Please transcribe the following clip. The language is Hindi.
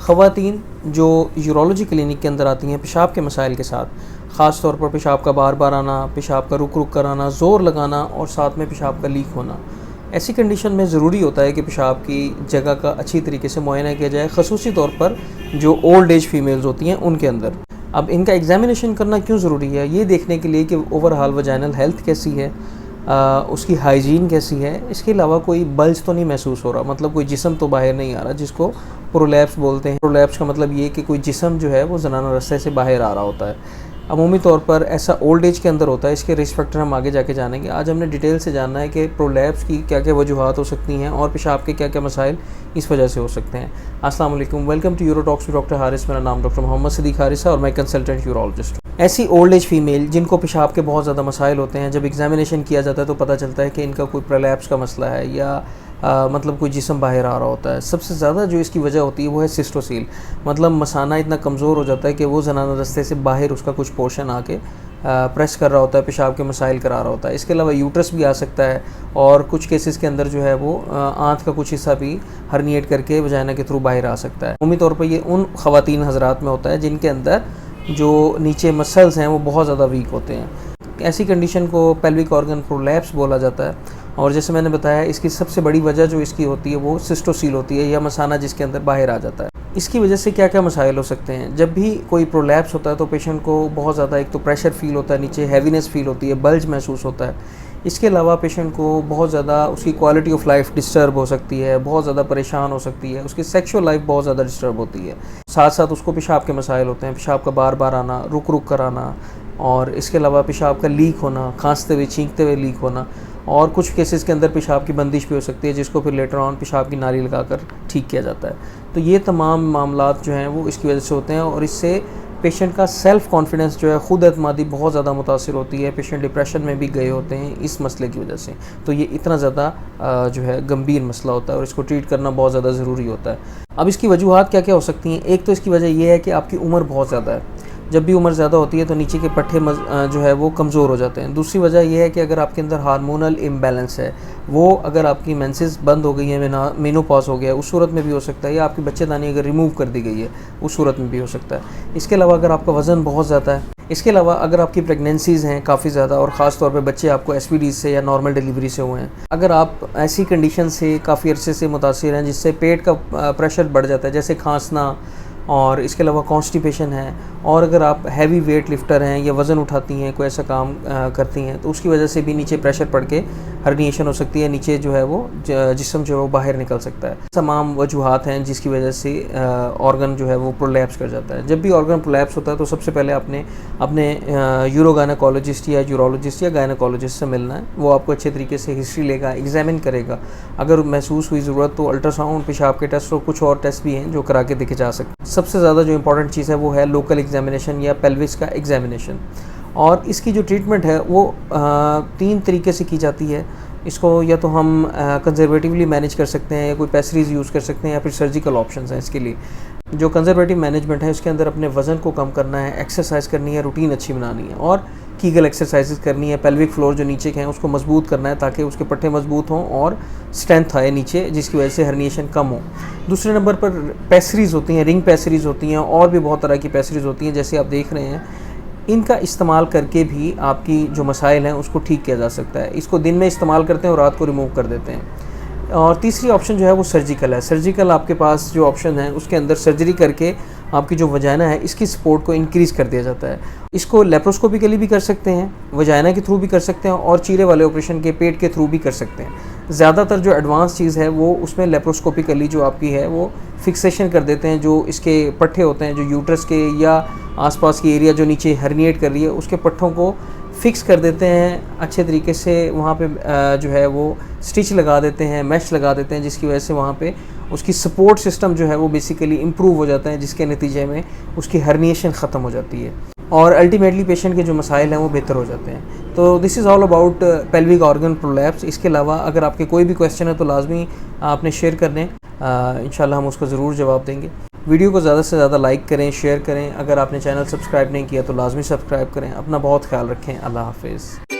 ख़वातीन जो यूरोलॉजी क्लिनिक के अंदर आती हैं पेशाब के मसाइल के साथ, ख़ास तौर पर पेशाब का बार बार आना, पेशाब का रुक रुक कर आना, ज़ोर लगाना और साथ में पेशाब का लीक होना, ऐसी कंडीशन में ज़रूरी होता है कि पेशाब की जगह का अच्छी तरीके से मुआयना किया जाए, ख़ुसूसी तौर पर जो ओल्ड एज फ़ीमेल्स होती हैं उनके अंदर। अब इनका एग्ज़ामिनेशन करना क्यों ज़रूरी है? ये देखने के लिए कि ओवरऑल वजाइनल हेल्थ कैसी है, उसकी हाइजीन कैसी है, इसके अलावा कोई बल्ज तो नहीं महसूस हो रहा, मतलब कोई जिस्म तो बाहर नहीं आ रहा, जिसको प्रोलैप्स बोलते हैं। प्रोलैप्स का मतलब ये कि कोई जिस्म जो है वो ज़नाना रस्ते से बाहर आ रहा होता है। अमूमी तौर पर ऐसा ओल्ड एज के अंदर होता है। इसके रिस्क फैक्टर हम आगे जाके जानेंगे। आज हमने डिटेल से जानना है कि प्रोलैप्स की क्या क्या वजूहात हो सकती हैं और पेशाब के क्या क्या मसाइल इस वजह से हो सकते हैं। अस्सलाम वालेकुम, welcome to Urotalks with doctor Haris. मेरा नाम डॉक्टर मोहम्मद सिद्दीक हारिस है और मैं कंसल्टेंट यूरोलॉजिस्ट हूँ। ऐसी ओल्ड एज फीमेल जिनको पेशाब के बहुत ज़्यादा मसाइल होते हैं, जब एग्जामिनेशन किया जाता है तो पता चलता है कि इनका कोई प्रोलैप्स का मसला है या मतलब कोई जिस्म बाहर आ रहा होता है। सबसे ज़्यादा जो इसकी वजह होती है वो है सिस्टोसील, मतलब मसाना इतना कमज़ोर हो जाता है कि वो ज़नाना रस्ते से बाहर उसका कुछ पोर्शन आके प्रेस कर रहा होता है, पेशाब के मसाइल करा रहा होता है। इसके अलावा यूट्रस भी आ सकता है और कुछ केसेस के अंदर जो है वो आंत का कुछ हिस्सा भी हर्निएट करके वजाइना के थ्रू बाहर आ सकता है। उम्मीद तौर पर ये उन ख़वातीन हज़रात में होता है जिनके अंदर जो नीचे मसल्स हैं वो बहुत ज़्यादा वीक होते हैं। ऐसी कंडीशन को पेल्विक ऑर्गन प्रोलैप्स बोला जाता है और जैसे मैंने बताया इसकी सबसे बड़ी वजह जो इसकी होती है वो सिस्टोसील होती है या मसाना जिसके अंदर बाहर आ जाता है। इसकी वजह से क्या क्या मसाइल हो सकते हैं? जब भी कोई प्रोलैप्स होता है तो पेशेंट को बहुत ज़्यादा एक तो प्रेशर फील होता है, नीचे हैवीनेस फील होती है, बल्ज महसूस होता है। इसके अलावा पेशेंट को बहुत ज़्यादा उसकी क्वालिटी ऑफ लाइफ डिस्टर्ब हो सकती है, बहुत ज़्यादा परेशान हो सकती है, उसकी सेक्शुअल लाइफ बहुत ज़्यादा डिस्टर्ब होती है। साथ साथ उसको पेशाब के मसाइल होते हैं, पेशाब का बार बार आना, रुक रुक कर आना और इसके अलावा पेशाब का लीक होना, खांसते हुए छींकते हुए लीक होना और कुछ केसेस के अंदर पेशाब की बंदिश भी हो सकती है जिसको फिर लेटर ऑन पेशाब की नाली लगाकर ठीक किया जाता है। तो ये तमाम मामलात जो हैं वो इसकी वजह से होते हैं और इससे पेशेंट का सेल्फ़ कॉन्फिडेंस जो है, ख़ुद एतमादी बहुत ज़्यादा मुतासिर होती है। पेशेंट डिप्रेशन में भी गए होते हैं इस मसले की वजह से। तो ये इतना ज़्यादा जो है गंभीर मसला होता है और इसको ट्रीट करना बहुत ज़्यादा ज़रूरी होता है। अब इसकी वजूहात क्या क्या हो सकती हैं? एक तो इसकी वजह यह है कि आपकी उम्र बहुत ज़्यादा है। जब भी उम्र ज़्यादा होती है तो नीचे के पट्टे जो है वो कमज़ोर हो जाते हैं। दूसरी वजह यह है कि अगर आपके अंदर हार्मोनल इम्बैलेंस है, वो अगर आपकी मेंसेस बंद हो गई है, मेनोपॉज हो गया है, उस सूरत में भी हो सकता है, या आपकी बच्चेदानी अगर रिमूव कर दी गई है उस सूरत में भी हो सकता है। इसके अलावा अगर आपका वज़न बहुत ज़्यादा है, इसके अलावा अगर आपकी प्रेगनेंसीज़ हैं काफ़ी ज़्यादा और ख़ास तौर पे बच्चे आपको एसपीडी से या नॉर्मल डिलीवरी से हुए हैं, अगर आप ऐसी कंडीशन से काफ़ी अरसे से मुतासिर हैं जिससे पेट का प्रेशर बढ़ जाता है, जैसे खांसना और इसके अलावा कॉन्स्टिपेशन है, और अगर आप हैवी वेट लिफ्टर हैं या वज़न उठाती हैं, कोई ऐसा काम करती हैं, तो उसकी वजह से भी नीचे प्रेशर पड़ के हर्निएशन हो सकती है, नीचे जो है वो जिस्म जो है वो बाहर निकल सकता है। तमाम वजूहात हैं जिसकी वजह से ऑर्गन जो है वो प्रोलैप्स कर जाता है। जब भी ऑर्गन प्रोलैप्स होता है तो सबसे पहले आपने अपने यूरोगायनेकोलॉजिस्ट या यूरोलॉजिस्ट या गायनेकोलॉजिस्ट से मिलना है। वो आपको अच्छे तरीके से हिस्ट्री लेगा, एग्जामिन करेगा। अगर महसूस हुई ज़रूरत तो अल्ट्रासाउंड, पेशाब के टेस्ट और कुछ और टेस्ट भी हैं जो करा के देखे जा सकते हैं। सबसे ज़्यादा जो इंपॉर्टेंट चीज़ है वो है लोकल एग्जामिनेशन या पेल्विस का एग्जामिनेशन। और इसकी जो ट्रीटमेंट है वो 3 तरीके से की जाती है। इसको या तो हम कंजर्वेटिवली मैनेज कर सकते हैं, या कोई पैसरीज यूज़ कर सकते हैं, या फिर सर्जिकल ऑप्शंस हैं इसके लिए। जो कंजर्वेटिव मैनेजमेंट है उसके अंदर अपने वज़न को कम करना है, एक्सरसाइज करनी है, रूटीन अच्छी बनानी है और कीगल एक्सरसाइजेज करनी है। पेल्विक फ्लोर जो नीचे के हैं उसको मजबूत करना है ताकि उसके पट्टे मजबूत हों और स्ट्रेंथ आए नीचे, जिसकी वजह से हर्निएशन कम हो। दूसरे नंबर पर पैसरीज होती हैं, रिंग पैसरीज होती हैं और भी बहुत तरह की पैसरीज होती हैं जैसे आप देख रहे हैं। इनका इस्तेमाल करके भी आपकी जो मसाइल हैं उसको ठीक किया जा सकता है। इसको दिन में इस्तेमाल करते हैं और रात को रिमूव कर देते हैं। और तीसरी ऑप्शन जो है वो सर्जिकल है। सर्जिकल आपके पास जो ऑप्शन है उसके अंदर सर्जरी करके आपकी जो वजाइना है इसकी सपोर्ट को इंक्रीज़ कर दिया जाता है। इसको लेप्रोस्कोपिकली भी कर सकते हैं, वजाइना के थ्रू भी कर सकते हैं और चीरे वाले ऑपरेशन के पेट के थ्रू भी कर सकते हैं। ज़्यादातर जो एडवांस चीज़ है वो उसमें लेप्रोस्कोपिकली जो आपकी है वो फिक्सेशन कर देते हैं। जो इसके पट्टे होते हैं, जो यूट्रस के या आसपास की एरिया जो नीचे हर्निएट कर रही है उसके पट्टों को फिक्स कर देते हैं अच्छे तरीके से। वहाँ पे जो है वो स्टिच लगा देते हैं, मैश लगा देते हैं, जिसकी वजह से वहाँ पे उसकी सपोर्ट सिस्टम जो है वो बेसिकली इम्प्रूव हो जाता है, जिसके नतीजे में उसकी हर्निएशन ख़त्म हो जाती है और अल्टीमेटली पेशेंट के जो मसाइल हैं वो बेहतर हो जाते हैं। तो this is all about pelvic organ prolapse. इसके अलावा अगर आपके कोई भी क्वेश्चन है तो लाजमी आपने शेयर कर दें, इंशाल्लाह हम उसको ज़रूर जवाब देंगे। वीडियो को ज़्यादा से ज़्यादा लाइक करें, शेयर करें। अगर आपने चैनल सब्सक्राइब नहीं किया तो लाजमी सब्सक्राइब करें। अपना बहुत ख्याल रखें। अल्लाह हाफिज़।